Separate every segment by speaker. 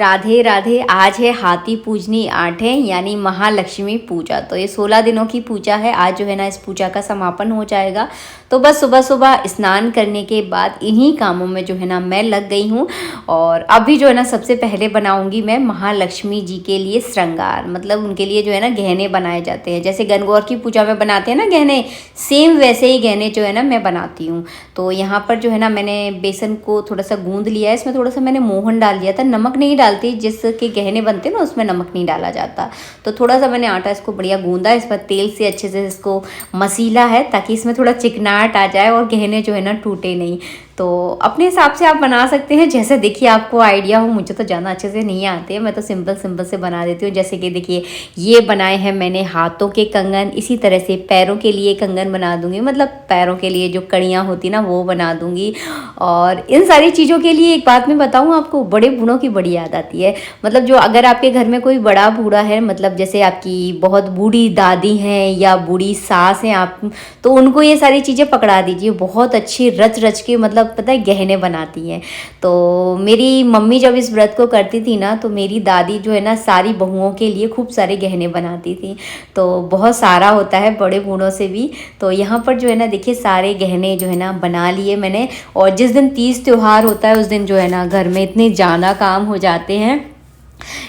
Speaker 1: राधे राधे। आज है हाथी पूजनी आठे यानी महालक्ष्मी पूजा। तो ये 16 दिनों की पूजा है। आज जो है ना इस पूजा का समापन हो जाएगा। तो बस सुबह सुबह स्नान करने के बाद इन्हीं कामों में जो है ना मैं लग गई हूँ। और अभी जो है ना सबसे पहले बनाऊंगी मैं महालक्ष्मी जी के लिए श्रृंगार, मतलब उनके लिए जो है ना गहने बनाए जाते हैं। जैसे गणगौर की पूजा में बनाते हैं ना गहने, सेम वैसे ही गहने जो है ना मैं बनाती हूँ। तो यहाँ पर जो है ना मैंने बेसन को थोड़ा सा गूंद लिया है। इसमें थोड़ा सा मैंने मोहन डाल दिया था, नमक नहीं डालती। जिसके गहने बनते हैं ना उसमें नमक नहीं डाला जाता। तो थोड़ा सा मैंने आटा इसको बढ़िया गूंदा, इस पर तेल से अच्छे से इसको मसीला है ताकि इसमें थोड़ा चिकनाहट आ जाए और गहने जो है ना टूटे नहीं। तो अपने हिसाब से आप बना सकते हैं, जैसे देखिए आपको आइडिया हो। मुझे तो ज़्यादा अच्छे से नहीं आते, मैं तो सिंपल सिंपल से बना देती हूँ। जैसे कि देखिए ये बनाए हैं मैंने हाथों के कंगन, इसी तरह से पैरों के लिए कंगन बना दूंगी, मतलब पैरों के लिए जो कड़ियाँ होती ना वो बना दूंगी। और इन सारी चीज़ों के लिए एक बात मैं बताऊँ आपको, बड़े बूढ़ों की बड़ी याद आती है। मतलब जो अगर आपके घर में कोई बड़ा बूढ़ा है, मतलब जैसे आपकी बहुत बूढ़ी दादी हैं या बूढ़ी सास हैं आप, तो उनको ये सारी चीज़ें पकड़ा दीजिए। बहुत अच्छी रच रच के मतलब पता है गहने बनाती हैं। तो मेरी मम्मी जब इस व्रत को करती थी ना, तो मेरी दादी जो है ना सारी बहुओं के लिए खूब सारे गहने बनाती थी। तो बहुत सारा होता है बड़े बूढ़ों से भी। तो यहाँ पर जो है ना देखिए सारे गहने जो है ना बना लिए मैंने। और जिस दिन तीज त्योहार होता है उस दिन जो है ना घर में इतने ज़्यादा काम हो जाते हैं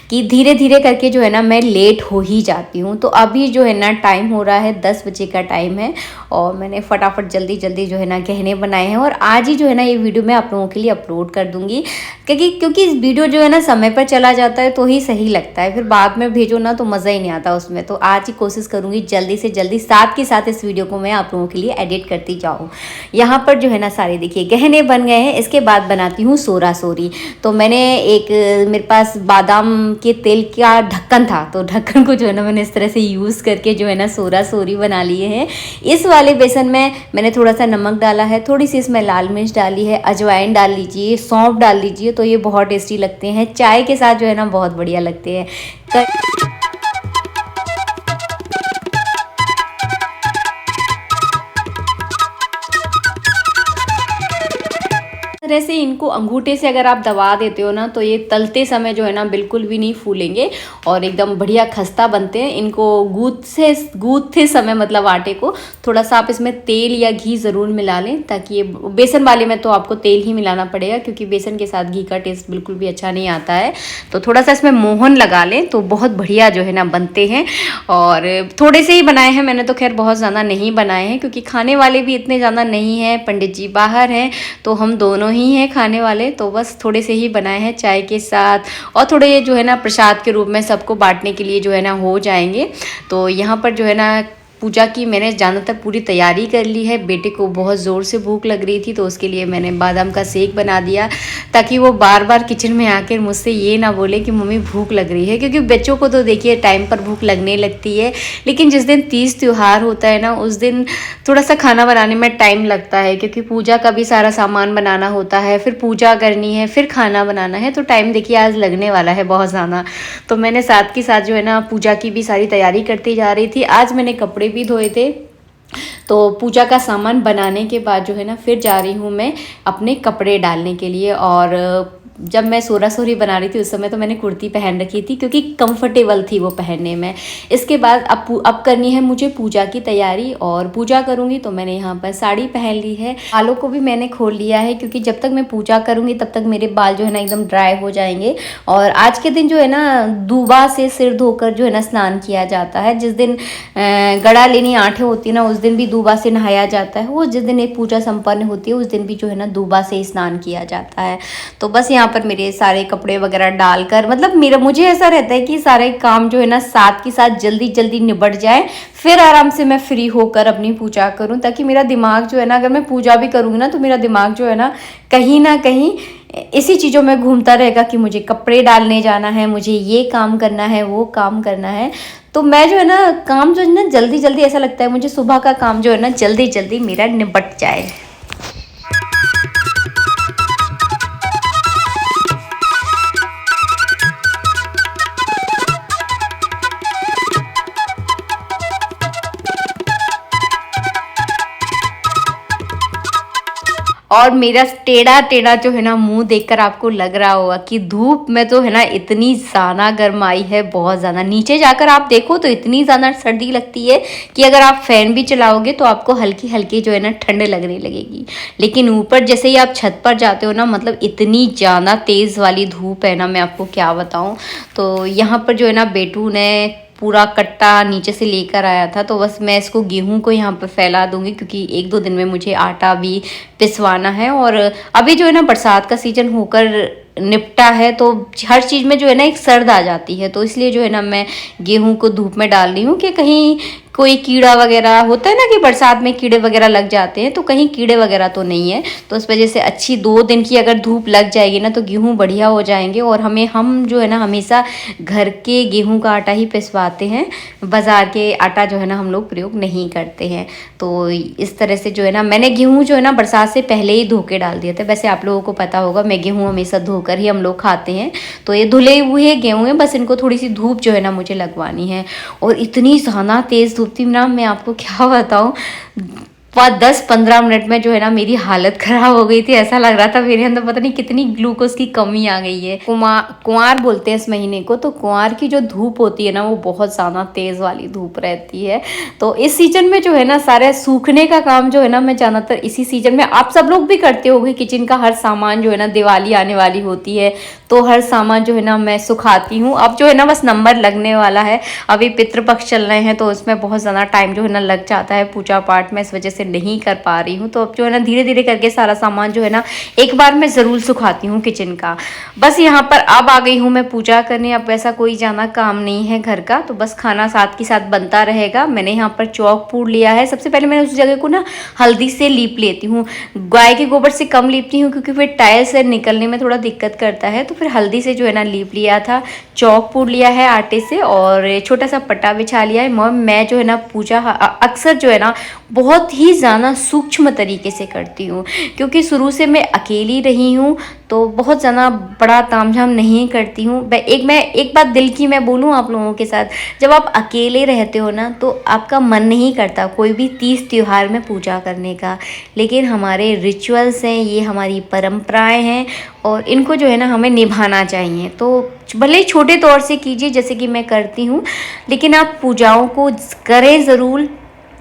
Speaker 1: कि धीरे धीरे करके जो है ना मैं लेट हो ही जाती हूँ। तो अभी जो है ना टाइम हो रहा है 10 बजे का टाइम है और मैंने फटाफट जल्दी जल्दी जो है ना गहने बनाए हैं। और आज ही जो है ना ये वीडियो मैं आप लोगों के लिए अपलोड कर दूँगी, क्योंकि इस वीडियो जो है ना समय पर चला जाता है तो ही सही लगता है, फिर बाद में भेजो ना तो मज़ा ही नहीं आता उसमें। तो आज ही कोशिश करूँगी जल्दी से जल्दी साथ के साथ इस वीडियो को मैं आप लोगों के लिए एडिट करती जाऊँ। यहाँ पर जो है ना सारे देखिए गहने बन गए हैं। इसके बाद बनाती हूँ सोरा सोरी। तो मैंने एक मेरे पास बादाम के तेल का ढक्कन था, तो ढक्कन को जो है ना मैंने इस तरह से यूज़ करके जो है ना सोरा सोरी बना लिए हैं। इस वाले बेसन में मैंने थोड़ा सा नमक डाला है, थोड़ी सी इसमें लाल मिर्च डाली है, अजवाइन डाल लीजिए, सौंफ डाल लीजिए। तो ये बहुत टेस्टी लगते हैं, चाय के साथ जो है ना बहुत बढ़िया लगते हैं। तरह से इनको अंगूठे से अगर आप दबा देते हो ना तो ये तलते समय जो है ना बिल्कुल भी नहीं फूलेंगे और एकदम बढ़िया खस्ता बनते हैं। इनको गूंथते समय मतलब आटे को थोड़ा सा आप इसमें तेल या घी ज़रूर मिला लें, ताकि ये बेसन वाले में तो आपको तेल ही मिलाना पड़ेगा क्योंकि बेसन के साथ घी का टेस्ट बिल्कुल भी अच्छा नहीं आता है। तो थोड़ा सा इसमें मोहन लगा लें तो बहुत बढ़िया जो है ना बनते हैं। और थोड़े से ही बनाए हैं मैंने, तो खैर बहुत ज़्यादा नहीं बनाए हैं क्योंकि खाने वाले भी इतने ज़्यादा नहीं हैं, पंडित जी बाहर हैं तो हम दोनों ही हैं खाने वाले। तो बस थोड़े से ही बनाए हैं चाय के साथ, और थोड़े जो है ना प्रसाद के रूप में सबको बांटने के लिए जो है ना हो जाएंगे। तो यहाँ पर जो है ना पूजा की मैंने ज़्यादातर पूरी तैयारी कर ली है। बेटे को बहुत ज़ोर से भूख लग रही थी तो उसके लिए मैंने बादाम का शेक बना दिया ताकि वो बार बार किचन में आकर मुझसे ये ना बोले कि मम्मी भूख लग रही है, क्योंकि बच्चों को तो देखिए टाइम पर भूख लगने लगती है। लेकिन जिस दिन तीज त्योहार होता है ना उस दिन थोड़ा सा खाना बनाने में टाइम लगता है, क्योंकि पूजा का भी सारा सामान बनाना होता है, फिर पूजा करनी है, फिर खाना बनाना है। तो टाइम देखिए आज लगने वाला है बहुत ज़्यादा। तो मैंने साथ के साथ जो है ना पूजा की भी सारी तैयारी करती जा रही थी। आज मैंने कपड़े भी धोए थे। तो पूजा का सामान बनाने के बाद जो है ना फिर जा रही हूँ मैं अपने कपड़े डालने के लिए। और जब मैं सोरा सोरी बना रही थी उस समय तो मैंने कुर्ती पहन रखी थी क्योंकि कंफर्टेबल थी वो पहनने में। इसके बाद अब करनी है मुझे पूजा की तैयारी, और पूजा करूँगी तो मैंने यहाँ पर साड़ी पहन ली है। बालों को भी मैंने खोल लिया है क्योंकि जब तक मैं पूजा करूँगी तब तक मेरे बाल जो है ना एकदम ड्राई हो जाएंगे। और आज के दिन जो है ना दूबा से सिर धोकर जो है ना स्नान किया जाता है। जिस दिन गड़ा लेनी आठे होती है ना उस दिन भी दूबा से नहाया जाता है। वो जिस दिन एक पूजा संपन्न होती है उस दिन भी जो है ना दूबा से स्नान किया जाता है। तो बस यहाँ पर मेरे सारे कपड़े वगैरह डालकर, मतलब मुझे ऐसा रहता है कि सारे काम जो है ना साथ के साथ जल्दी जल्दी निबट जाए, फिर आराम से मैं फ्री होकर अपनी पूजा करूं, ताकि मेरा दिमाग जो है ना, अगर मैं पूजा भी करूँगी ना तो मेरा दिमाग जो है ना कहीं इसी चीज़ों में घूमता रहेगा कि मुझे कपड़े डालने जाना है, मुझे ये काम करना है, वो काम करना है। तो मैं जो है ना काम जो है ना जल्दी जल्दी, ऐसा लगता है मुझे सुबह का काम जो है ना जल्दी जल्दी मेरा निबट जाए। और मेरा टेढ़ा टेढ़ा जो है ना मुंह देखकर आपको लग रहा होगा कि धूप में तो है ना इतनी ज़्यादा गर्माई है, बहुत ज़्यादा। नीचे जाकर आप देखो तो इतनी ज़्यादा सर्दी लगती है कि अगर आप फैन भी चलाओगे तो आपको हल्की हल्की जो है ना ठंड लगने लगेगी। लेकिन ऊपर जैसे ही आप छत पर जाते हो ना, मतलब इतनी ज़्यादा तेज़ वाली धूप है ना, मैं आपको क्या बताऊँ। तो यहाँ पर जो है ना बेटू ने पूरा कट्टा नीचे से लेकर आया था, तो बस मैं इसको गेहूं को यहाँ पर फैला दूंगी क्योंकि 1-2 दिन में मुझे आटा भी पिसवाना है। और अभी जो है ना बरसात का सीजन होकर निपटा है तो हर चीज़ में जो है ना एक सर्द आ जाती है, तो इसलिए जो है ना मैं गेहूं को धूप में डाल रही हूँ कि कहीं कोई कीड़ा वगैरह होता है ना कि बरसात में कीड़े वगैरह लग जाते हैं, तो कहीं कीड़े वगैरह तो नहीं है। तो इस वजह से अच्छी 2 दिन की अगर धूप लग जाएगी ना तो गेहूं बढ़िया हो जाएंगे। और हम जो है ना हमेशा घर के गेहूं का आटा ही पिसवाते हैं, बाज़ार के आटा जो है ना हम लोग प्रयोग नहीं करते हैं। तो इस तरह से जो है ना मैंने गेहूँ जो है ना बरसात से पहले ही धो के डाल दिया था। वैसे आप लोगों को पता होगा मैं गेहूँ हमेशा धोकर ही हम लोग खाते हैं। तो ये धुले हुए गेहूँ हैं, बस इनको थोड़ी सी धूप जो है ना मुझे लगवानी है। और इतनी ज़्यादा तेज़ धूप थी ना, मैं आपको क्या बताऊँ, 10-15 मिनट में जो है ना मेरी हालत खराब हो गई थी। ऐसा लग रहा था मेरे अंदर पता नहीं कितनी ग्लूकोज की कमी आ गई है। कुंवार बोलते हैं इस महीने को, तो कुंवार की जो धूप होती है ना वो बहुत ज़्यादा तेज़ वाली धूप रहती है। तो इस सीजन में जो है ना सारे सूखने का काम जो है ना मैं ज़्यादातर इसी सीजन में, आप सब लोग भी करते होंगे, किचन का हर सामान जो है ना, दिवाली आने वाली होती है तो हर सामान जो है ना मैं सुखाती हूँ। अब जो है ना बस नंबर लगने वाला है, अभी पितृपक्ष चल रहे हैं तो इसमें बहुत ज़्यादा टाइम जो है ना लग जाता है पूजा पाठ में, इस वजह से नहीं कर पा रही हूँ। तो अब जो है ना धीरे धीरे करके सारा सामान जो है ना एक बार मैं ज़रूर सुखाती हूँ किचन का। बस यहाँ पर अब आ गई हूँ मैं पूजा करने। अब वैसा कोई ज़्यादा काम नहीं है घर का, तो बस खाना साथ के साथ बनता रहेगा। मैंने यहाँ पर चौक पूड़ लिया है। सबसे पहले मैंने उस जगह को ना हल्दी से लीप लेती हूँ। गाय के गोबर से कम लीपती हूँ क्योंकि फिर टाइल से निकलने में थोड़ा दिक्कत करता है, तो फिर हल्दी से जो है ना लीप लिया था। चौक पूड़ लिया है आटे से और छोटा सा पट्टा बिछा लिया है। मैं जो है ना पूजा अक्सर जो है ना बहुत ही ज़्यादा सूक्ष्म तरीके से करती हूँ क्योंकि शुरू से मैं अकेली रही हूँ, तो बहुत ज़्यादा बड़ा तामझाम नहीं करती हूँ। मैं एक बात दिल की मैं बोलूँ आप लोगों के साथ, जब आप अकेले रहते हो ना तो आपका मन नहीं करता कोई भी तीज त्योहार में पूजा करने का, लेकिन हमारे रिचुअल्स हैं, ये हमारी परंपराएं हैं और इनको जो है ना हमें निभाना चाहिए। तो भले ही छोटे तौर से कीजिए जैसे कि मैं करती हूँ, लेकिन आप पूजाओं को करें ज़रूर,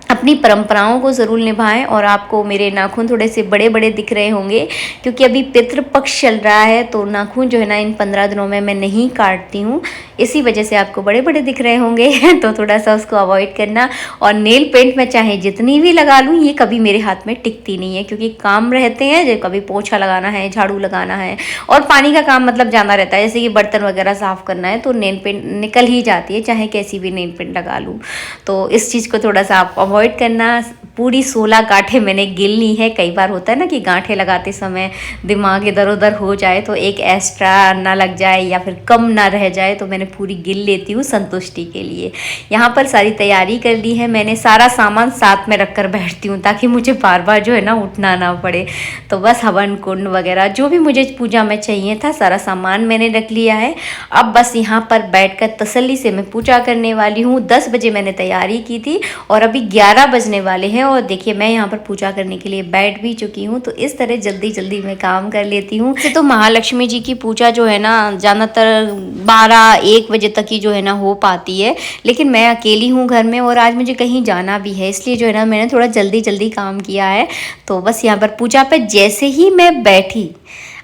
Speaker 1: अपनी परंपराओं को ज़रूर निभाएं। और आपको मेरे नाखून थोड़े से बड़े बड़े दिख रहे होंगे क्योंकि अभी पितृपक्ष चल रहा है, तो नाखून जो है ना इन 15 दिनों में मैं नहीं काटती हूँ, इसी वजह से आपको बड़े बड़े दिख रहे होंगे तो थोड़ा सा उसको अवॉइड करना। और नेल पेंट मैं चाहे जितनी भी लगा लूँ ये कभी मेरे हाथ में टिकती नहीं है क्योंकि काम रहते हैं, जब कभी पोछा लगाना है, झाड़ू लगाना है और पानी का काम मतलब ज़्यादा रहता है, जैसे कि बर्तन वगैरह साफ़ करना है तो नेल पेंट निकल ही जाती है चाहे कैसी भी नेल पेंट लगा लूँ। तो इस चीज़ को थोड़ा सा आप अवॉइड करना। पूरी 16 गांठें मैंने गिन ली है। कई बार होता है ना कि गांठें लगाते समय दिमाग इधर उधर हो जाए तो एक एक्स्ट्रा ना लग जाए या फिर कम ना रह जाए, तो मैंने पूरी गिन लेती हूँ संतुष्टि के लिए। यहाँ पर सारी तैयारी कर ली है मैंने, सारा सामान साथ में रख कर बैठती हूँ ताकि मुझे बार बार जो है ना उठना ना पड़े। तो बस हवन कुंड वगैरह जो भी मुझे पूजा में चाहिए था सारा सामान मैंने रख लिया है। अब बस यहाँ पर बैठकर तसल्ली से मैं पूजा करने वाली हूँ। 10 बजे मैंने तैयारी की थी और अभी 11 बजने वाले हैं और देखिए मैं यहाँ पर पूजा करने के लिए बैठ भी चुकी हूँ। तो इस तरह जल्दी जल्दी मैं काम कर लेती हूँ। वैसे तो महालक्ष्मी जी की पूजा जो है ना ज़्यादातर 12-1 बजे तक ही जो है ना हो पाती है, लेकिन मैं अकेली हूँ घर में और आज मुझे कहीं जाना भी है, इसलिए जो है ना मैंने थोड़ा जल्दी जल्दी काम किया है। तो बस यहाँ पर पूजा पे जैसे ही मैं बैठी,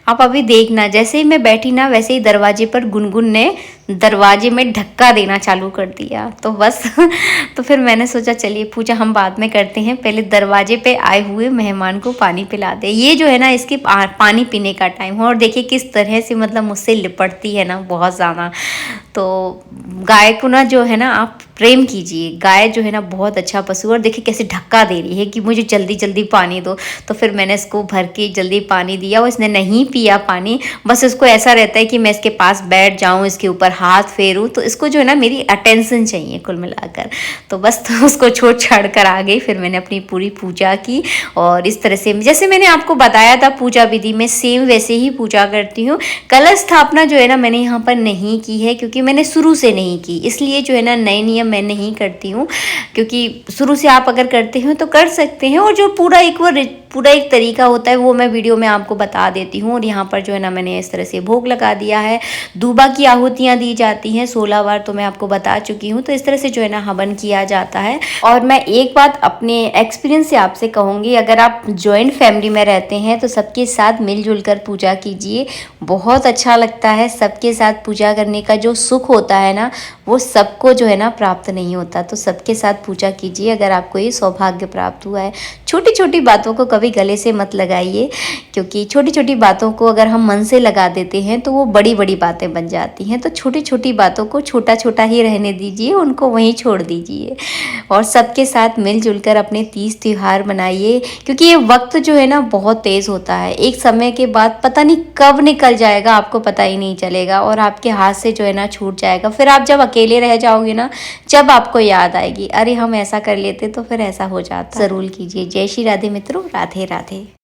Speaker 1: आप अभी देखना, जैसे ही मैं बैठी ना वैसे ही दरवाजे पर गुनगुन ने दरवाजे में धक्का देना चालू कर दिया। तो बस तो फिर मैंने सोचा चलिए पूजा हम बाद में करते हैं, पहले दरवाजे पे आए हुए मेहमान को पानी पिला दे। ये जो है ना इसके पानी पीने का टाइम है और देखिए किस तरह से मतलब मुझसे लिपटती है ना बहुत ज़्यादा। तो गाय को ना जो है ना आप प्रेम कीजिए, गाय जो है ना बहुत अच्छा पशु, और देखिए कैसे धक्का दे रही है कि मुझे जल्दी जल्दी पानी दो। तो फिर मैंने इसको भर के जल्दी पानी दिया और इसने नहीं पिया पानी, बस इसको ऐसा रहता है कि मैं इसके पास बैठ जाऊं, इसके ऊपर हाथ फेरूं तो इसको जो है ना मेरी अटेंशन चाहिए कुल मिलाकर। तो बस तो उसको छोड़ छाड़ कर आ गई। फिर मैंने अपनी पूरी पूजा की और इस तरह से जैसे मैंने आपको बताया था पूजा विधि में सेम वैसे ही पूजा करती हूँ। कलश स्थापना जो है ना मैंने यहाँ पर नहीं की है क्योंकि मैंने शुरू से नहीं की, इसलिए जो है ना नए नियम मैं नहीं करती हूँ। क्योंकि शुरू से आप अगर करते हो तो कर सकते हैं, और जो पूरा एक तरीका होता है वो मैं वीडियो में आपको बता देती हूँ। और यहाँ पर जो है ना मैंने इस तरह से भोग लगा दिया है। दूबा की आहुतियाँ दी जाती हैं 16 बार, तो मैं आपको बता चुकी हूँ। तो इस तरह से जो है ना हवन किया जाता है। और मैं एक बात अपने एक्सपीरियंस से आपसे कहूँगी, अगर आप जॉइंट फैमिली में रहते हैं तो सबके साथ मिलजुल कर पूजा कीजिए, बहुत अच्छा लगता है। सबके साथ पूजा करने का जो सुख होता है ना वो सबको जो है ना प्राप्त नहीं होता। तो सबके साथ पूजा कीजिए अगर आपको ये सौभाग्य प्राप्त हुआ है। छोटी छोटी बातों को कभी गले से मत लगाइए, क्योंकि छोटी छोटी बातों को अगर हम मन से लगा देते हैं तो वो बड़ी बड़ी बातें बन जाती हैं। तो छोटी छोटी बातों को छोटा छोटा ही रहने दीजिए, उनको वहीं छोड़ दीजिए और सबके साथ मिलजुल कर अपने तीज त्योहार मनाइए। क्योंकि ये वक्त जो है ना बहुत तेज़ होता है, एक समय के बाद पता नहीं कब निकल जाएगा, आपको पता ही नहीं चलेगा और आपके हाथ से जो है ना छूट जाएगा। फिर आप जब अकेले रह जाओगे ना, जब आपको याद आएगी अरे हम ऐसा कर लेते तो फिर ऐसा हो जाता। जरूर कीजिए। जय श्री राधे मित्रों, राधे राधे।